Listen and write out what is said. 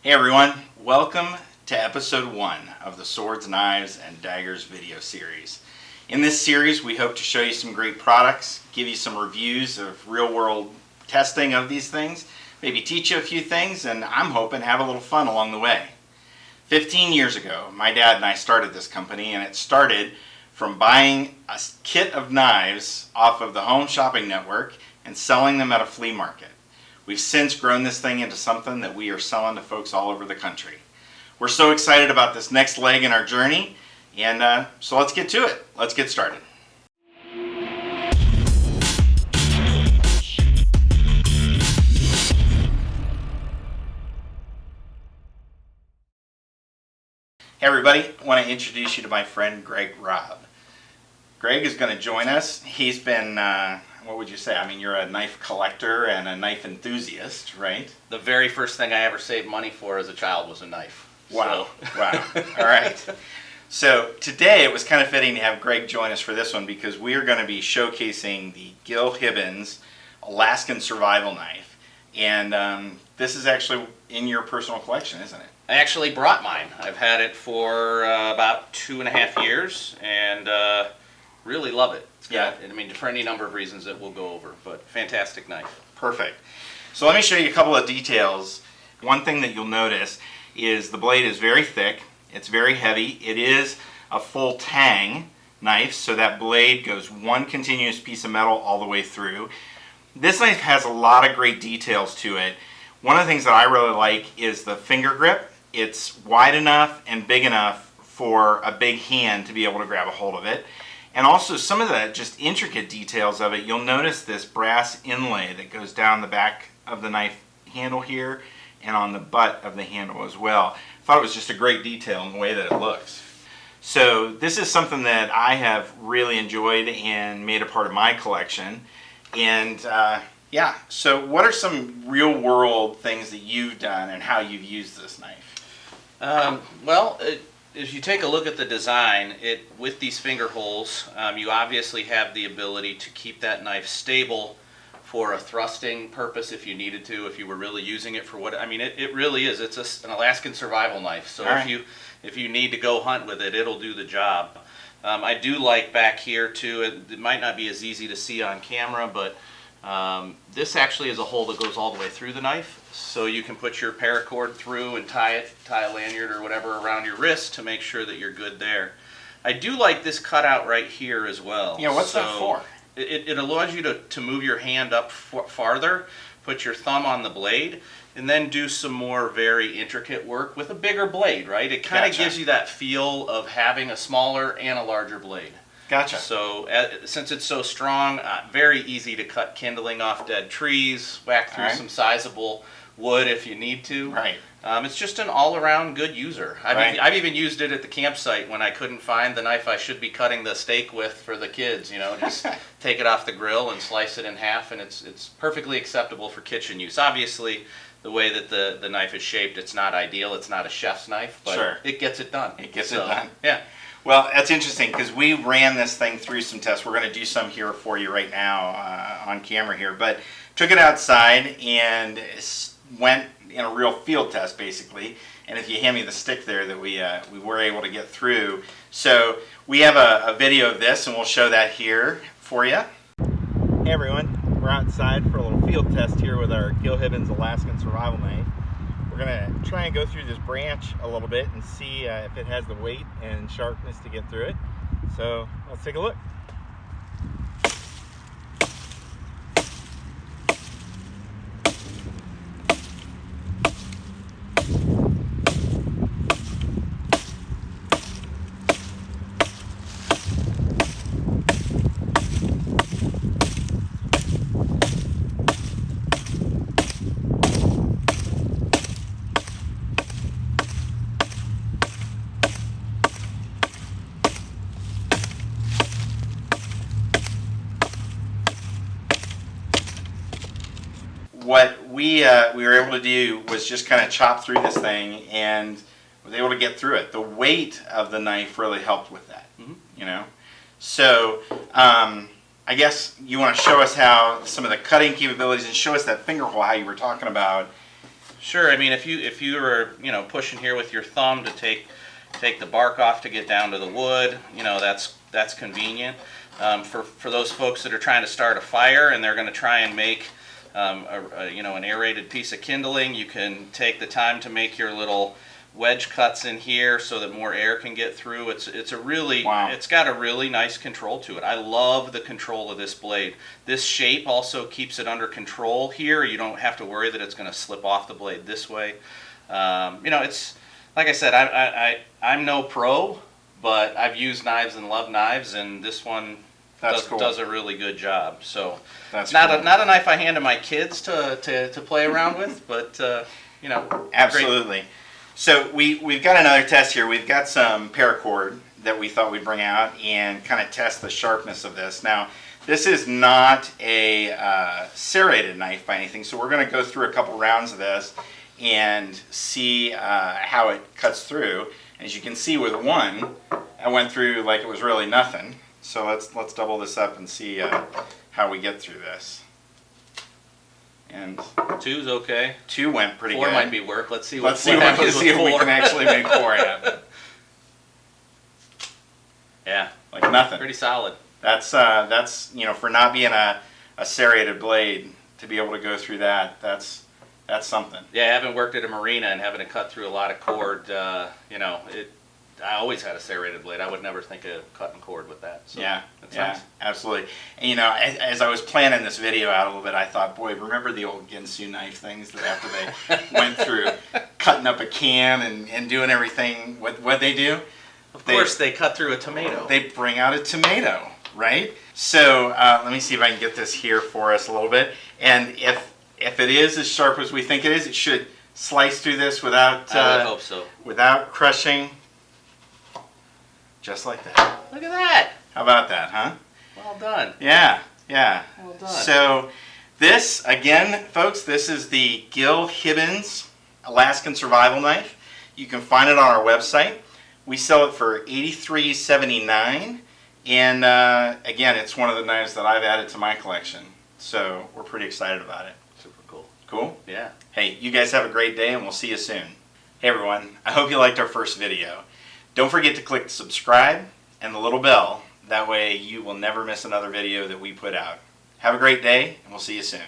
Hey everyone, welcome to episode 1 of the Swords, Knives, and Daggers video series. In this series we hope to show you some great products, give you some reviews of real-world testing of these things, maybe teach you a few things, and I'm hoping have a little fun along the way. 15 years ago, my dad and I started this company, and it started from buying a kit of knives off of the Home Shopping Network and selling them at a flea market. We've since grown this thing into something that we are selling to folks all over the country. We're so excited about this next leg in our journey, and so let's get to it. Let's get started. Hey everybody, I want to introduce you to my friend Greg Robb. Greg is going to join us. He's been, what would you say? I mean, you're a knife collector and a knife enthusiast, right? The very first thing I ever saved money for as a child was a knife. Wow, so. Wow. All right. So today it was kind of fitting to have Greg join us for this one because we are going to be showcasing the Gil Hibben Alaskan survival knife. And this is actually in your personal collection, isn't it? I actually brought mine. I've had it for about 2.5 years and really love it. It's got, I mean, for any number of reasons that we'll go over, but fantastic knife. Perfect. So let me show you a couple of details. One thing that you'll notice is the blade is very thick. It's very heavy. It is a full tang knife, so that blade goes one continuous piece of metal all the way through. This knife has a lot of great details to it. One of the things that I really like is the finger grip. It's wide enough and big enough for a big hand to be able to grab a hold of it. And also some of the just intricate details of it. You'll notice this brass inlay that goes down the back of the knife handle here and on the butt of the handle as well. I thought it was just a great detail in the way that it looks. So this is something that I have really enjoyed and made a part of my collection. And yeah, so what are some real world things that you've done and how you've used this knife? If you take a look at the design, with these finger holes, you obviously have the ability to keep that knife stable for a thrusting purpose if you needed to, if you were really using it for what, I mean, it really is. It's an Alaskan survival knife, so if you need to go hunt with it, it'll do the job. I do like back here too, it might not be as easy to see on camera, but this actually is a hole that goes all the way through the knife, so you can put your paracord through and tie a lanyard or whatever around your wrist to make sure that you're good there. I do like this cutout right here as well. Yeah, what's that for? It allows you to move your hand up farther, put your thumb on the blade, and then do some more very intricate work with a bigger blade, right? It kind of gives you that feel of having a smaller and a larger blade. Gotcha. So since it's so strong, very easy to cut kindling off dead trees, whack through some sizable wood if you need to. Right. It's just an all-around good user. I've even used it at the campsite when I couldn't find the knife I should be cutting the steak with for the kids. You know, just take it off the grill and slice it in half, and it's perfectly acceptable for kitchen use. Obviously, the way that the knife is shaped, it's not ideal. It's not a chef's knife, but it gets it done. It gets it done. Yeah. Well, that's interesting because we ran this thing through some tests. We're going to do some here for you right now on camera here, but took it outside and went in a real field test basically. And if you hand me the stick there that we were able to get through. So we have a video of this and we'll show that here for you. Hey everyone, we're outside for a little field test here with our Gil Hibben Alaskan survival knife. We're going to try and go through this branch a little bit and see if it has the weight and sharpness to get through it. So let's take a look. What we were able to do was just kind of chop through this thing and was able to get through it. The weight of the knife really helped with that, you know. So I guess you want to show us how some of the cutting capabilities and show us that finger hole, how you were talking about. Sure. I mean, if you were pushing here with your thumb to take the bark off to get down to the wood, that's convenient. For those folks that are trying to start a fire and they're going to try and make an aerated piece of kindling, you can take the time to make your little wedge cuts in here so that more air can get through. It's got a really nice control to it. I love the control of this blade. This shape also keeps it under control here. You don't have to worry that it's going to slip off the blade this way. It's like I said, I'm no pro, but I've used knives and love knives, and this one does a really good job. So That's not cool. a not a knife I hand to my kids to play around with, but Absolutely. Great. So we've got another test here. We've got some paracord that we thought we'd bring out and kind of test the sharpness of this. Now, this is not a serrated knife by anything, so we're going to go through a couple rounds of this and see how it cuts through. As you can see with one, I went through like it was really nothing. So let's double this up and see how we get through this. And 2's okay. 2 went pretty 4 good. might be work. Let's see what happens if we can actually make 4 happen. Yeah, Like nothing. pretty solid. That's for not being a serrated blade, to be able to go through that's something. Yeah, I haven't worked at a marina and having to cut through a lot of cord. I always had a serrated blade. I would never think of cutting cord with that. So Yeah, that's yeah, nice. absolutely. And as I was planning this video out a little bit, I thought, boy, remember the old Ginsu knife things that after they went through cutting up a can and doing everything, what they do? Of course, they cut through a tomato. They bring out a tomato, right? So let me see if I can get this here for us a little bit. And if it is as sharp as we think it is, it should slice through this without I would hope so. without crushing. Just like that. Look at that. How about that, huh? Well done. Yeah. Well done. So this, again, folks, this is the Gil Hibben Alaskan survival knife. You can find it on our website. We sell it for $83.79. And again, it's one of the knives that I've added to my collection. So we're pretty excited about it. Super cool. Cool? Yeah. Hey, you guys have a great day and we'll see you soon. Hey everyone, I hope you liked our first video. Don't forget to click subscribe and the little bell. That way you will never miss another video that we put out. Have a great day and we'll see you soon.